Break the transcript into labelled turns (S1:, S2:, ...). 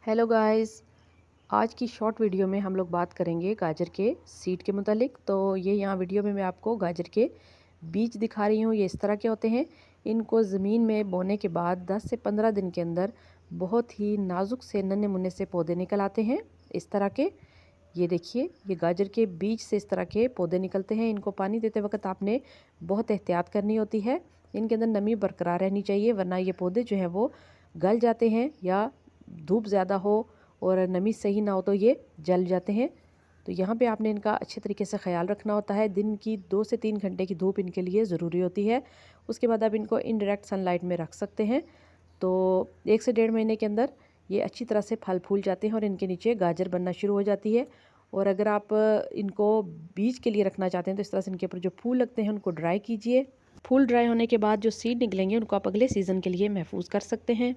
S1: Hello guys, आज की short video में हम लोग बात करेंगे गाजर के सीड के मुतालिक। तो ये यहाँ वीडियो में मैं आपको गाजर के बीज दिखा रही हूँ। ये इस तरह के होते हैं। इनको ज़मीन में बोने के बाद 10 से 15 दिन के अंदर बहुत ही नाजुक से नन्हे मुन्ने से पौधे निकल आते हैं इस तरह के। ये देखिए, ये गाजर के बीज से इस तरह के पौधे निकलते हैं। इनको पानी देते वक्त आपने बहुत एहतियात करनी होती है। इनके अंदर नमी बरकरार रहनी चाहिए, वरना ये पौधे जो हैं वो गल जाते हैं, या धूप ज़्यादा हो और नमी सही ना हो तो ये जल जाते हैं। तो यहाँ पे आपने इनका अच्छे तरीके से ख्याल रखना होता है। दिन की 2 से 3 घंटे की धूप इनके लिए ज़रूरी होती है। उसके बाद आप इनको इनडायरेक्ट सनलाइट में रख सकते हैं। तो 1 से 1.5 महीने के अंदर ये अच्छी तरह से फल फूल जाते हैं और इनके नीचे गाजर बनना शुरू हो जाती है। और अगर आप इनको बीज के लिए रखना चाहते हैं तो इस तरह से इनके ऊपर जो फूल लगते हैं उनको ड्राई कीजिए। फूल ड्राई होने के बाद जो सीड निकलेंगे उनको आप अगले सीज़न के लिए महफूज कर सकते हैं।